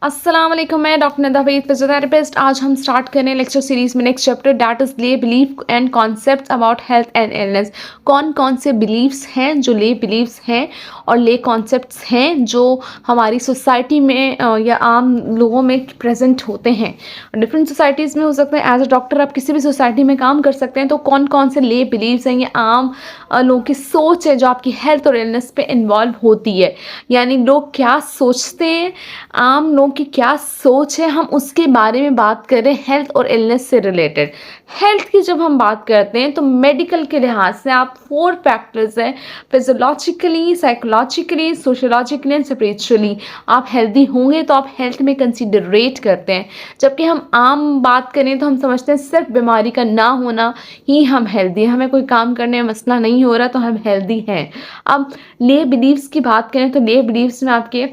अस्सलाम वालेकुम, मैं डॉक्टर निदा वहीद फिजियोथेरेपिस्ट। आज हम स्टार्ट करें लेक्चर सीरीज में नेक्स्ट चैप्टर डैट इज ले belief and concepts about health and illness. कौन कौन से बिलीव्स हैं जो ले बिलीव्स हैं और ले कॉन्सेप्ट्स हैं जो हमारी सोसाइटी में या आम लोगों में प्रेजेंट होते हैं। डिफरेंट सोसाइटीज़ में हो सकते हैं। एज अ डॉक्टर आप किसी भी सोसाइटी में काम कर सकते हैं, तो कौन कौन से ले बिलीव्स हैं, ये आम लोगों की सोच है जो आपकी हेल्थ और इलनेस पे इन्वॉल्व होती है। यानी लोग क्या सोचते हैं, आम लोगों की क्या सोच है, हम उसके बारे में बात कर रहे हैं हेल्थ और इलनेस से रिलेटेड। हेल्थ की जब हम बात करते हैं तो मेडिकल के लिहाज से आप 4 फैक्टर्स हैं, physiologically, psychologically, sociologically and spiritually. आप हेल्दी होंगे तो आप हेल्थ में कंसिडरेट करते हैं। जबकि हम आम बात करें तो हम समझते हैं सिर्फ बीमारी का ना होना ही हम हेल्दी हैं, हमें कोई काम करने में मसला नहीं हो रहा तो हम हेल्दी हैं। अब ले बिलीव्स की बात करें तो ले बिलीव्स में आपके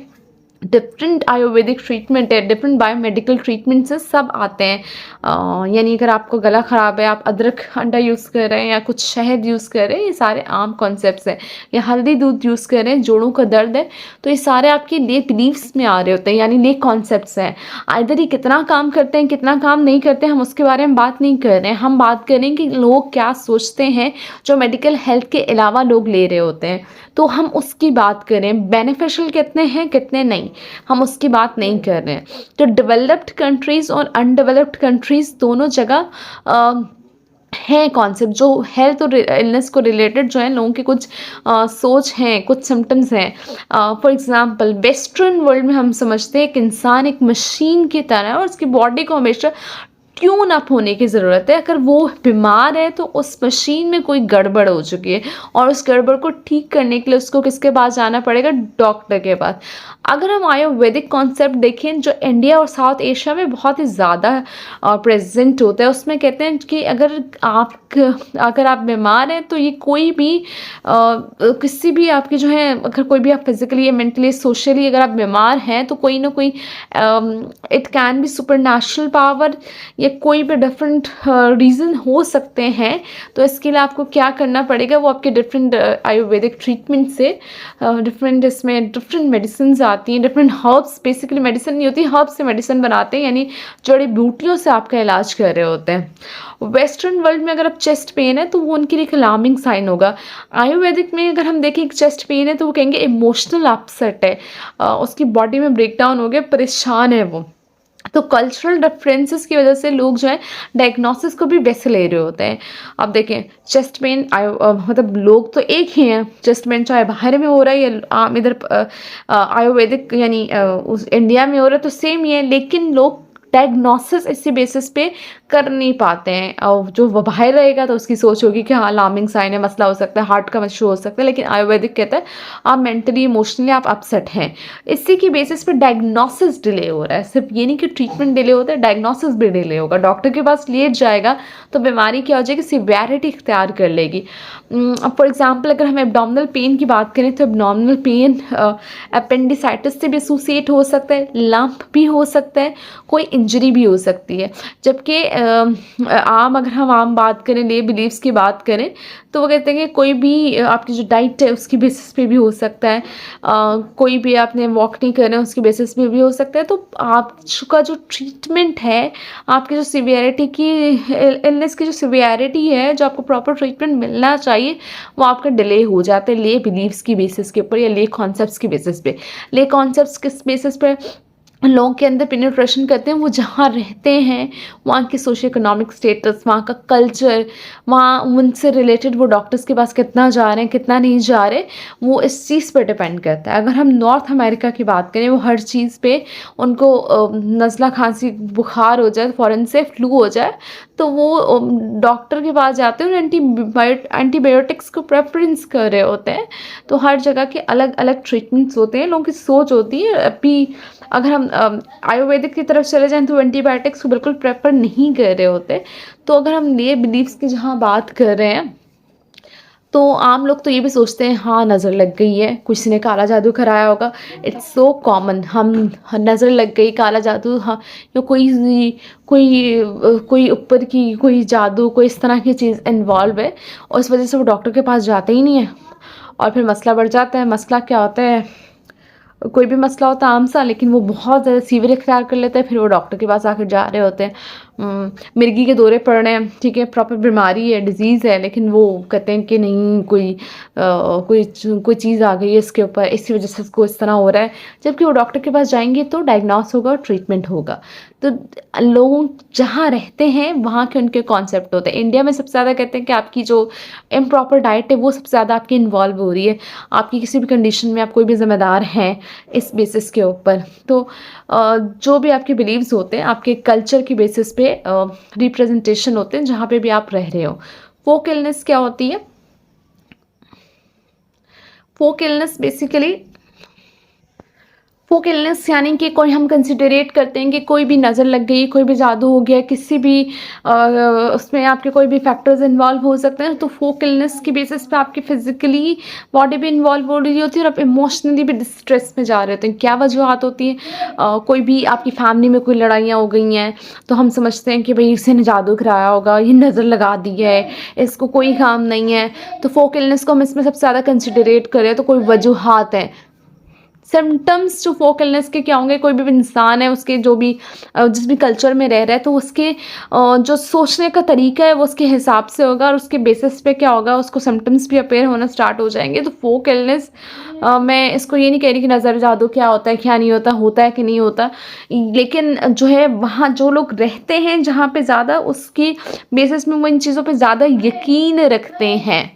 डिफरेंट आयुर्वेदिक ट्रीटमेंट है, डिफरेंट बायोमेडिकल ट्रीटमेंट से सब आते हैं। यानी अगर आपको गला ख़राब है, आप अदरक अंडा यूज़ कर रहे हैं या कुछ शहद यूज़ कर रहे हैं, ये सारे आम कॉन्सेप्ट्स हैं। या हल्दी दूध यूज़ कर रहे हैं, जोड़ों का दर्द है, तो ये सारे आपके ले बिलीव्स में आ रहे होते हैं, यानी ले कॉन्सेप्ट्स हैं। आइदर ये कितना काम करते हैं, कितना काम नहीं करते हैं, हम उसके बारे में बात नहीं कर रहे हैं। हम बात करें कि लोग क्या सोचते हैं जो मेडिकल हेल्थ के अलावा लोग ले रहे होते हैं, तो हम उसकी बात करें। बेनिफिशियल कितने हैं, कितने नहीं, हम उसकी बात नहीं कर रहे हैं। तो डेवलप्ड कंट्रीज़ और अनडेवलप्ड कंट्रीज़ दोनों जगह हैं कॉन्सेप्ट जो हेल्थ और इलनेस को रिलेटेड जो है लोगों की कुछ सोच हैं, कुछ सिम्टम्स हैं। फॉर एग्जांपल वेस्टर्न वर्ल्ड में हम समझते हैं कि इंसान एक मशीन की तरह है और उसकी बॉडी को हमेशा ट्यून अप होने की ज़रूरत है। अगर वो बीमार है तो उस मशीन में कोई गड़बड़ हो चुकी है और उस गड़बड़ को ठीक करने के लिए उसको किसके पास जाना पड़ेगा, डॉक्टर के पास। अगर हम आयुर्वेदिक कॉन्सेप्ट देखें जो इंडिया और साउथ एशिया में बहुत ही ज़्यादा प्रेजेंट होता है, उसमें कहते हैं कि अगर आप बीमार हैं तो ये कोई भी किसी भी आपकी जो है, अगर कोई भी आप फिजिकली या मेंटली सोशली अगर आप बीमार हैं तो कोई ना कोई it can be super natural power या कोई भी डिफरेंट रीज़न हो सकते हैं। तो इसके लिए आपको क्या करना पड़ेगा, वो आपके डिफरेंट आयुर्वेदिक ट्रीटमेंट से डिफरेंट इसमें डिफरेंट मेडिसिन आती हैं, डिफरेंट हर्ब्स, बेसिकली मेडिसिन नहीं होती, हर्ब्स से मेडिसिन बनाते हैं, यानी जड़ी बूटियों से आपका इलाज कर रहे होते हैं। वेस्टर्न वर्ल्ड में अगर आप चेस्ट पेन है तो वो उनके लिए एक अलार्मिंग साइन होगा। आयुर्वेदिक में अगर हम देखें चेस्ट पेन है तो वो कहेंगे इमोशनल अपसेट है, उसकी बॉडी में ब्रेकडाउन हो गया, परेशान है वो। तो कल्चरल डिफरेंसेस की वजह से लोग जो है डायग्नोसिस को भी वैसे ले रहे होते हैं। अब देखें चेस्ट पेन मतलब लोग तो एक ही हैं, चेस्ट पेन चाहे बाहर में हो रहा है या आम इधर आयुर्वेदिक यानी उस इंडिया में हो रहा है तो सेम ही है, लेकिन लोग डायग्नोसिस इसी बेसिस पे कर नहीं पाते हैं। और जो वो बाहर रहेगा तो उसकी सोच होगी कि हाँ अलार्मिंग साइन है, मसला हो सकता है, हार्ट का इशू हो सकता है, लेकिन आयुर्वेदिक कहता है आप मेंटली इमोशनली आप अपसेट हैं। इसी की बेसिस पे डायग्नोसिस डिले हो रहा है। सिर्फ ये नहीं कि ट्रीटमेंट डिले होता है, डायग्नोसिस भी डिले होगा। डॉक्टर के पास लेट जाएगा तो बीमारी क्या हो जाएगी, सिवियरिटी इख्तियार कर लेगी। फॉर एग्जाम्पल अगर हम एब्डोमिनल पेन की बात करें तो एब्डोमिनल पेन अपेंडिसाइटिस से भी एसोसिएट हो सकता है, लंप भी हो सकता है, कोई इंजरी भी हो सकती है। जबकि अगर हम आम बात करें, ले बिलीव्स की बात करें तो वो कहते हैं कि कोई भी आपकी जो डाइट है उसकी बेसिस पे भी हो सकता है, कोई भी आपने वॉक नहीं कर रहे हैं उसकी बेसिस पे भी हो सकता है। तो आपका जो ट्रीटमेंट है, आपकी जो सिवियरिटी की इलनेस की जो सिवियरिटी है, जो आपको प्रॉपर ट्रीटमेंट मिलना चाहिए, वो आपका डिले हो जाता है ले बिलीव्स की बेसिस के ऊपर या ले कॉन्सेप्ट्स की बेसिस पे। ले कॉन्सेप्ट्स किस बेसिस पे लोगों के अंदर पेनिट्रेशन करते हैं, वो जहाँ रहते हैं वहाँ की सोशो इकोनॉमिक स्टेटस, वहाँ का कल्चर, वहाँ उनसे रिलेटेड वो डॉक्टर्स के पास कितना जा रहे हैं, कितना नहीं जा रहे, वो इस चीज़ पर डिपेंड करता है। अगर हम नॉर्थ अमेरिका की बात करें, वो हर चीज़ पे उनको नज़ला, खांसी, बुखार हो जाए, फ़ौरन से फ्लू हो जाए तो वो डॉक्टर के पास जाते हैं और एंटीबायोटिक्स को प्रेफरेंस कर रहे होते हैं। तो हर जगह के अलग अलग ट्रीटमेंट्स होते हैं, लोगों की सोच होती है। अभी अगर हम आयुर्वेदिक की तरफ चले जाएं तो एंटीबायोटिक्स को बिल्कुल प्रेफर नहीं कर रहे होते। तो अगर हम ले बिलीव्स की जहाँ बात कर रहे हैं तो आम लोग तो ये भी सोचते हैं हाँ नज़र लग गई है, किसी ने काला जादू कराया होगा। इट्स सो कॉमन, हम नज़र लग गई, काला जादू, हाँ, या कोई ऊपर की कोई जादू, कोई इस तरह की चीज़ इन्वॉल्व है और इस वजह से वो डॉक्टर के पास जाते ही नहीं है और फिर मसला बढ़ जाता है। मसला क्या होता है, कोई भी मसला होता है आम सा, लेकिन वो बहुत ज़्यादा सीवियर इख्तियार कर लेते हैं, फिर वो डॉक्टर के पास आकर जा रहे होते हैं, मिर्गी के दौरे पड़ रहे हैं, ठीक है, प्रॉपर बीमारी है, डिजीज़ है, लेकिन वो कहते हैं कि नहीं, कोई चीज़ आ गई है इसके ऊपर, इसी वजह से इसको इस तरह हो रहा है। जबकि वो डॉक्टर के पास जाएंगे तो डायग्नोस होगा और ट्रीटमेंट होगा। तो लोग जहाँ रहते हैं वहाँ के उनके कॉन्सेप्ट होते हैं। इंडिया में सबसे ज़्यादा कहते हैं कि आपकी जो इम्प्रॉपर डाइट है वो सबसे ज़्यादा आपकी इन्वॉल्व हो रही है, आपकी किसी भी कंडीशन में आप कोई भी ज़िम्मेदार हैं इस बेसिस के ऊपर। तो जो भी आपके बिलीव्स होते हैं आपके कल्चर की बेसिस पे रिप्रेजेंटेशन होते हैं जहाँ पे भी आप रह रहे हो। फोक इलनेस क्या होती है? फोक इलनेस बेसिकली, फोक इलनेस यानी कि कोई हम कंसिडरेट करते हैं कि कोई भी नज़र लग गई, कोई भी जादू हो गया, किसी भी उसमें आपके कोई भी फैक्टर्स इन्वॉल्व हो सकते हैं। तो फोक इलनेस की बेसिस पे आपकी फिजिकली बॉडी भी इन्वॉल्व हो रही होती है और आप इमोशनली भी डिस्ट्रेस में जा रहे होते हैं। क्या वजूहत होती है? कोई भी आपकी फैमिली में कोई लड़ाइयाँ हो गई हैं तो हम समझते हैं कि भाई इसे ने जादू कराया होगा, ये नज़र लगा दी है, इसको कोई काम नहीं है। तो फोक इलनेस को हम इसमें सबसे ज़्यादा कंसिडरेट करें तो कोई वजूहत है। सिम्टम्स जो फोक इलनेस के क्या होंगे? कोई भी इंसान है, उसके जो भी जिस भी कल्चर में रह रहा है तो उसके जो सोचने का तरीका है वो उसके हिसाब से होगा और उसके बेसिस पे क्या होगा, उसको सिम्टम्स भी अपेयर होना स्टार्ट हो जाएंगे। तो फोक इलनेस, मैं इसको ये नहीं कह रही कि नज़र जादू क्या होता है क्या नहीं होता, होता है कि नहीं होता, लेकिन जो है वहाँ जो लोग रहते हैं जहाँ पे ज़्यादा उसकी बेसिस में वो इन चीज़ों पे ज़्यादा यकीन रखते हैं।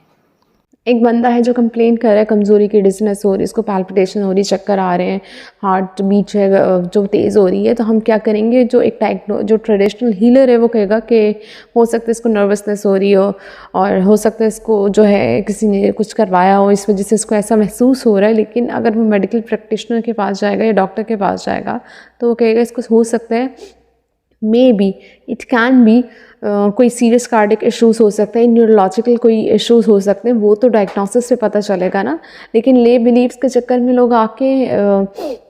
एक बंदा है जो कंप्लेन कर रहा है कमज़ोरी की, डिज़नेस हो रही है, इसको पैल्पिटेशन हो रही है, चक्कर आ रहे हैं, हार्ट बीट है जो तेज़ हो रही है, तो हम क्या करेंगे, जो ट्रेडिशनल हीलर है वो कहेगा कि हो सकता है इसको नर्वसनेस हो रही हो और हो सकता है इसको जो है किसी ने कुछ करवाया हो, इस वजह से इसको ऐसा महसूस हो रहा है। लेकिन अगर वो मेडिकल प्रैक्टिशनर के पास जाएगा या डॉक्टर के पास जाएगा तो वो कहेगा इसको हो सकता है, may be, it can B, कोई सीरियस कार्डिक इश्यूज़ हो सकते हैं, न्यूरोलॉजिकल कोई इश्यूज़ हो सकते हैं, वो तो डायग्नोसिस से पता चलेगा ना। लेकिन ले बिलीव्स के चक्कर में लोग आके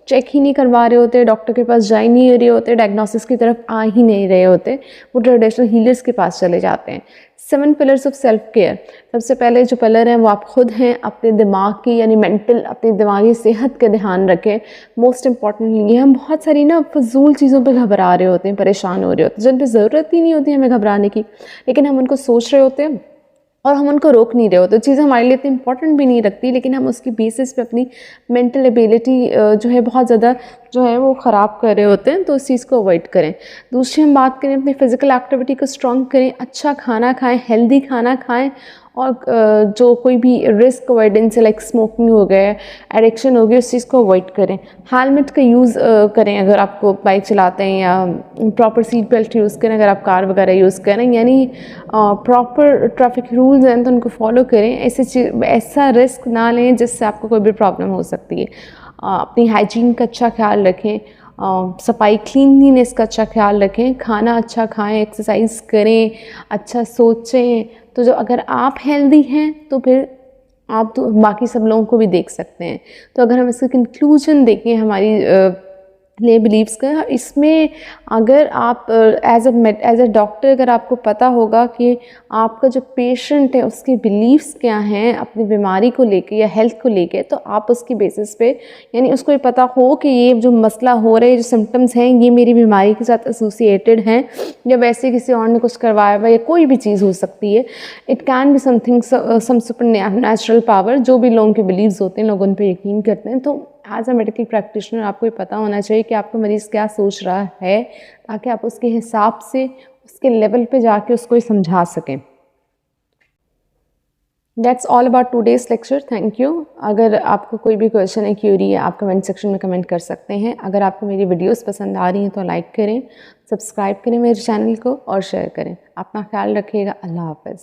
चेक ही नहीं करवा रहे होते, डॉक्टर के पास जा ही नहीं रहे होते, डायग्नोसिस की तरफ आ ही नहीं रहे होते, वो ट्रेडिशनल हीलर्स के पास चले जाते हैं। 7 पिलर्स ऑफ सेल्फ केयर। सबसे पहले जो पिलर हैं वो आप खुद हैं, अपने दिमाग की यानी मेंटल, अपनी दिमागी सेहत का ध्यान रखें। मोस्ट इंपॉर्टेंटली हम बहुत सारी ना फजूल चीज़ों पे घबरा रहे होते हैं, परेशान हो रहे होते हैं जिन पर ज़रूरत ही नहीं होती हमें घबराने की, लेकिन हम उनको सोच रहे होते हैं और हम उनको रोक नहीं रहे होते। चीज़ें हमारे लिए इतनी इंपॉर्टेंट भी नहीं रखती, लेकिन हम उसकी बेसिस पे अपनी मेंटल एबिलिटी जो है बहुत ज़्यादा जो है वो ख़राब कर रहे होते हैं, तो उस चीज़ को अवॉइड करें। दूसरी हम बात करें अपनी फ़िज़िकल एक्टिविटी को स्ट्रॉन्ग करें, अच्छा खाना खाएं, हेल्दी खाना खाएं और जो कोई भी रिस्क अवॉइडेंस है लाइक स्मोकिंग हो गया, एडिक्शन हो गई, उस चीज़ को अवॉइड करें। हेलमेट का यूज़ करें अगर आपको बाइक चलाते हैं, या प्रॉपर सीट बेल्ट यूज़ करें अगर आप कार वगैरह यूज़ करें, यानी प्रॉपर ट्रैफिक रूल्स हैं तो उनको फॉलो करें। ऐसा रिस्क ना लें जिससे आपको कोई भी प्रॉब्लम हो सकती है। अपनी हाइजीन का अच्छा ख्याल रखें, सफाई क्लीनलीनेस का अच्छा ख्याल रखें, खाना अच्छा खाएं, एक्सरसाइज करें, अच्छा सोचें। तो जो अगर आप हेल्दी हैं तो फिर आप तो बाकी सब लोगों को भी देख सकते हैं। तो अगर हम इसका कंक्लूजन देखें हमारी ले बिलीव्स का, इसमें अगर आप एज अ डॉक्टर अगर आपको पता होगा कि आपका जो पेशेंट है उसके बिलीव्स क्या हैं अपनी बीमारी को लेके या हेल्थ को लेके, तो आप उसकी बेसिस पे यानी उसको ये पता हो कि ये जो मसला हो रहा है, जो सिम्टम्स हैं ये मेरी बीमारी के साथ एसोसिएटेड हैं या वैसे किसी और ने कुछ करवाया हुआ या कोई भी चीज़ हो सकती है। It can be something, some supernatural power, जो भी लोगों के बिलीव्स होते हैं लोग उन पर यकीन करते हैं। तो एज अ मेडिकल प्रैक्टिशनर आपको ये पता होना चाहिए कि आपका मरीज़ क्या सोच रहा है, ताकि आप उसके हिसाब से उसके लेवल पे जाके उसको समझा सकें। That's all about today's lecture. Thank you. अगर आपको कोई भी क्वेश्चन है, क्यूरी है, आप कमेंट सेक्शन में कमेंट कर सकते हैं। अगर आपको मेरी वीडियोस पसंद आ रही हैं तो लाइक करें, सब्सक्राइब करें मेरे चैनल को और शेयर करें। अपना ख्याल रखिएगा। अल्लाह हाफ़िज़।